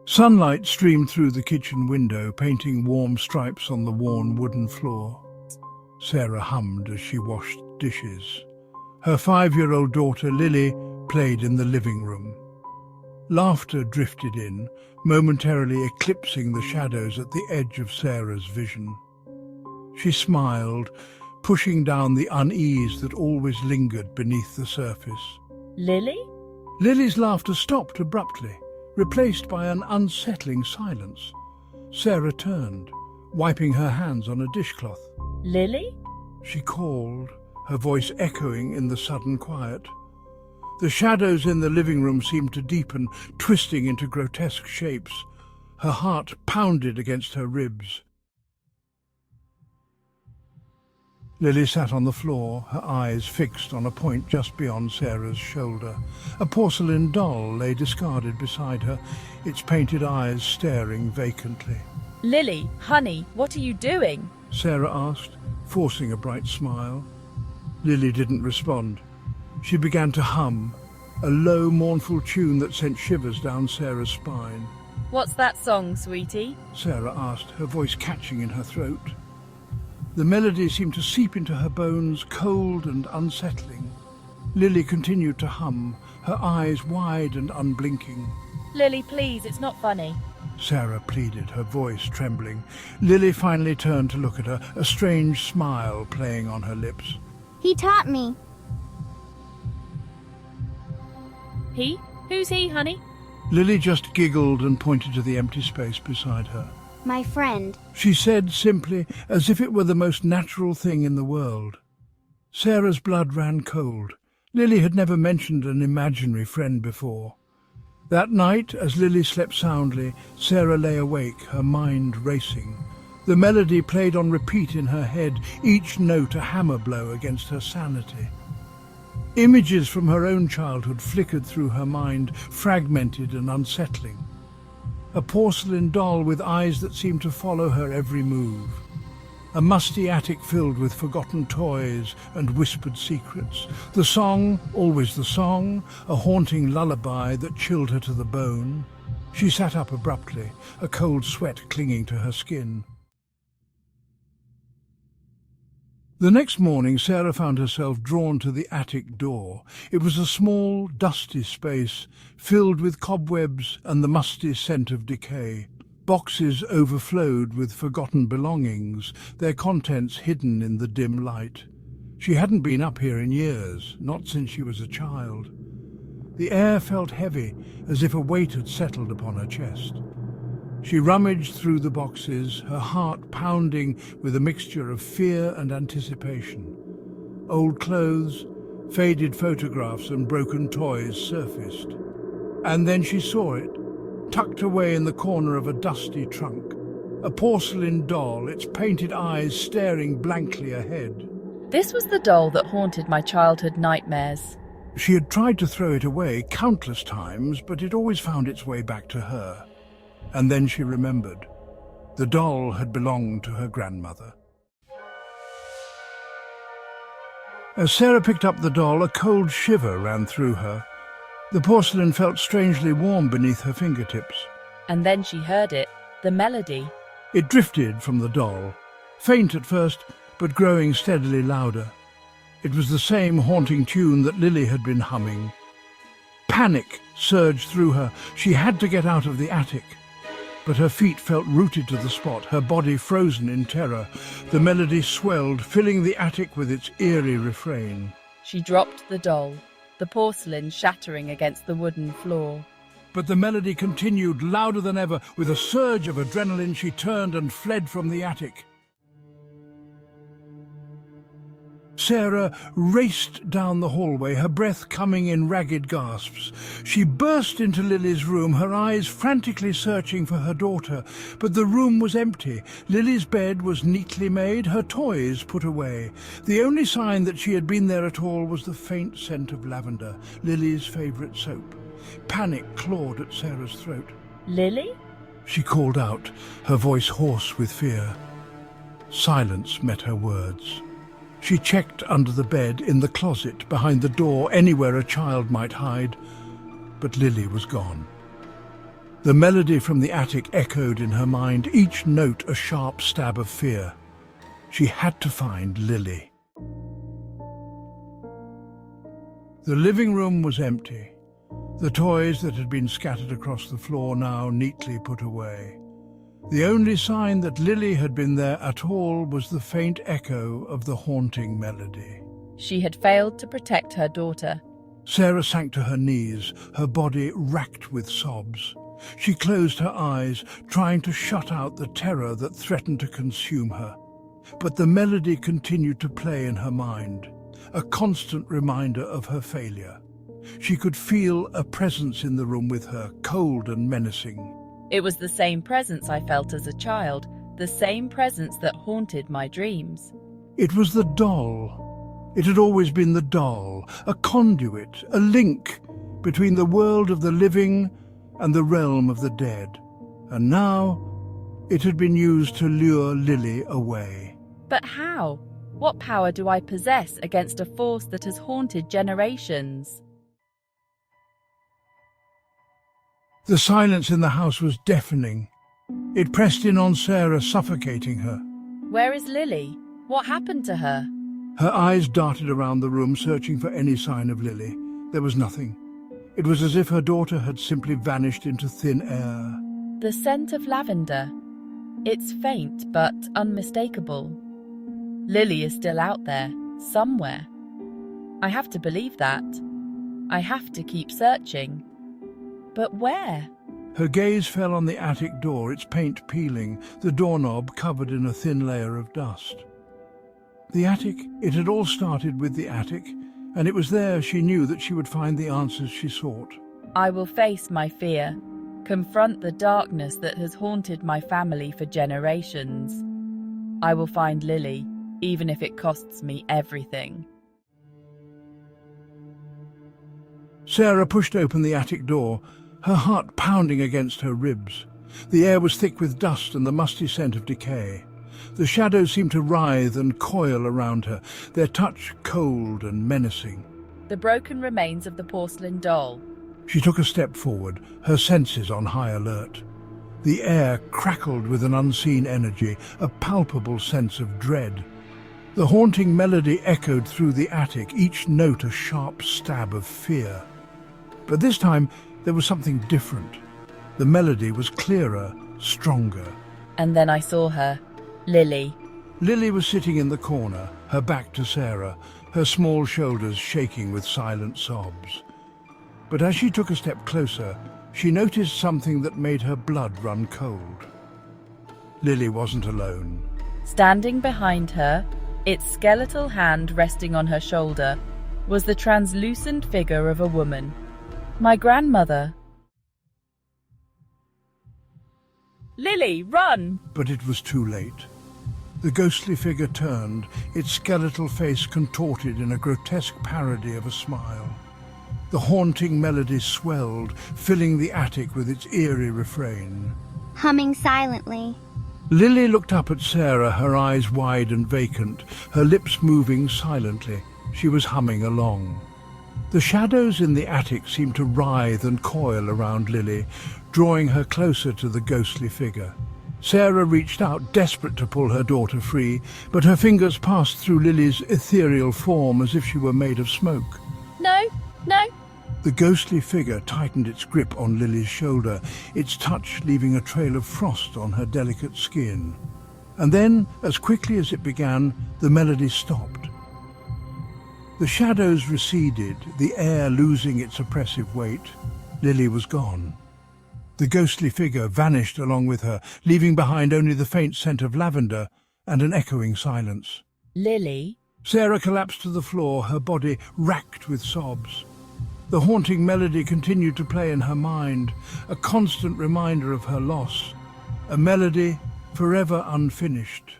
Sunlight streamed through the kitchen window, painting warm stripes on the worn wooden floor. Sarah hummed as she washed dishes. Her 5-year-old daughter, Lily, played in the living room. Laughter drifted in, momentarily eclipsing the shadows at the edge of Sarah's vision. She smiled, pushing down the unease that always lingered beneath the surface. Lily? Lily's laughter stopped abruptly, replaced by an unsettling silence. Sarah turned, wiping her hands on a dishcloth. Lily? She called, her voice echoing in the sudden quiet. The shadows in the living room seemed to deepen, twisting into grotesque shapes. Her heart pounded against her ribs. Lily sat on the floor, her eyes fixed on a point just beyond Sarah's shoulder. A porcelain doll lay discarded beside her, its painted eyes staring vacantly. Lily, honey, what are you doing? Sarah asked, forcing a bright smile. Lily didn't respond. She began to hum, a low, mournful tune that sent shivers down Sarah's spine. What's that song, sweetie? Sarah asked, her voice catching in her throat. The melody seemed to seep into her bones, cold and unsettling. Lily continued to hum, her eyes wide and unblinking. Lily, please, it's not funny. Sarah pleaded, her voice trembling. Lily finally turned to look at her, a strange smile playing on her lips. He taught me. He? Who's he, honey? Lily just giggled and pointed to the empty space beside her. My friend. She said simply, as if it were the most natural thing in the world. Sarah's blood ran cold. Lily had never mentioned an imaginary friend before. That night, as Lily slept soundly, Sarah lay awake, her mind racing. The melody played on repeat in her head, each note a hammer blow against her sanity. Images from her own childhood flickered through her mind, fragmented and unsettling. A porcelain doll with eyes that seemed to follow her every move. A musty attic filled with forgotten toys and whispered secrets. The song, always the song, a haunting lullaby that chilled her to the bone. She sat up abruptly, a cold sweat clinging to her skin. The next morning, Sarah found herself drawn to the attic door. It was a small, dusty space, filled with cobwebs and the musty scent of decay. Boxes overflowed with forgotten belongings, their contents hidden in the dim light. She hadn't been up here in years, not since she was a child. The air felt heavy, as if a weight had settled upon her chest. She rummaged through the boxes, her heart pounding with a mixture of fear and anticipation. Old clothes, faded photographs and broken toys surfaced. And then she saw it, tucked away in the corner of a dusty trunk. A porcelain doll, its painted eyes staring blankly ahead. This was the doll that haunted my childhood nightmares. She had tried to throw it away countless times, but it always found its way back to her. And then she remembered. The doll had belonged to her grandmother. As Sarah picked up the doll, a cold shiver ran through her. The porcelain felt strangely warm beneath her fingertips. And then she heard it, the melody. It drifted from the doll, faint at first, but growing steadily louder. It was the same haunting tune that Lily had been humming. Panic surged through her. She had to get out of the attic. But her feet felt rooted to the spot, her body frozen in terror. The melody swelled, filling the attic with its eerie refrain. She dropped the doll, the porcelain shattering against the wooden floor. But the melody continued, louder than ever. With a surge of adrenaline, she turned and fled from the attic. Sarah raced down the hallway, her breath coming in ragged gasps. She burst into Lily's room, her eyes frantically searching for her daughter. But the room was empty. Lily's bed was neatly made, her toys put away. The only sign that she had been there at all was the faint scent of lavender, Lily's favourite soap. Panic clawed at Sarah's throat. Lily? She called out, her voice hoarse with fear. Silence met her words. She checked under the bed, in the closet, behind the door, anywhere a child might hide. But Lily was gone. The melody from the attic echoed in her mind, each note a sharp stab of fear. She had to find Lily. The living room was empty. The toys that had been scattered across the floor now neatly put away. The only sign that Lily had been there at all was the faint echo of the haunting melody. She had failed to protect her daughter. Sarah sank to her knees, her body racked with sobs. She closed her eyes, trying to shut out the terror that threatened to consume her. But the melody continued to play in her mind, a constant reminder of her failure. She could feel a presence in the room with her, cold and menacing. It was the same presence I felt as a child, the same presence that haunted my dreams. It was the doll. It had always been the doll, a conduit, a link between the world of the living and the realm of the dead. And now it had been used to lure Lily away. But how? What power do I possess against a force that has haunted generations? The silence in the house was deafening. It pressed in on Sarah, suffocating her. Where is Lily? What happened to her? Her eyes darted around the room, searching for any sign of Lily. There was nothing. It was as if her daughter had simply vanished into thin air. The scent of lavender. It's faint but unmistakable. Lily is still out there, somewhere. I have to believe that. I have to keep searching. But where? Her gaze fell on the attic door, its paint peeling, the doorknob covered in a thin layer of dust. The attic, it had all started with the attic, and it was there she knew that she would find the answers she sought. I will face my fear, confront the darkness that has haunted my family for generations. I will find Lily, even if it costs me everything. Sarah pushed open the attic door, her heart pounding against her ribs. The air was thick with dust and the musty scent of decay. The shadows seemed to writhe and coil around her, their touch cold and menacing. The broken remains of the porcelain doll. She took a step forward, her senses on high alert. The air crackled with an unseen energy, a palpable sense of dread. The haunting melody echoed through the attic, each note a sharp stab of fear. But this time, there was something different. The melody was clearer, stronger. And then I saw her, Lily. Lily was sitting in the corner, her back to Sarah, her small shoulders shaking with silent sobs. But as she took a step closer, she noticed something that made her blood run cold. Lily wasn't alone. Standing behind her, its skeletal hand resting on her shoulder, was the translucent figure of a woman. My grandmother. Lily, run! But it was too late. The ghostly figure turned, its skeletal face contorted in a grotesque parody of a smile. The haunting melody swelled, filling the attic with its eerie refrain. Humming silently. Lily looked up at Sarah, her eyes wide and vacant, her lips moving silently. She was humming along. The shadows in the attic seemed to writhe and coil around Lily, drawing her closer to the ghostly figure. Sarah reached out, desperate to pull her daughter free, but her fingers passed through Lily's ethereal form as if she were made of smoke. No, no. The ghostly figure tightened its grip on Lily's shoulder, its touch leaving a trail of frost on her delicate skin. And then, as quickly as it began, the melody stopped. The shadows receded, the air losing its oppressive weight. Lily was gone. The ghostly figure vanished along with her, leaving behind only the faint scent of lavender and an echoing silence. Lily? Sarah collapsed to the floor, her body racked with sobs. The haunting melody continued to play in her mind, a constant reminder of her loss, a melody forever unfinished.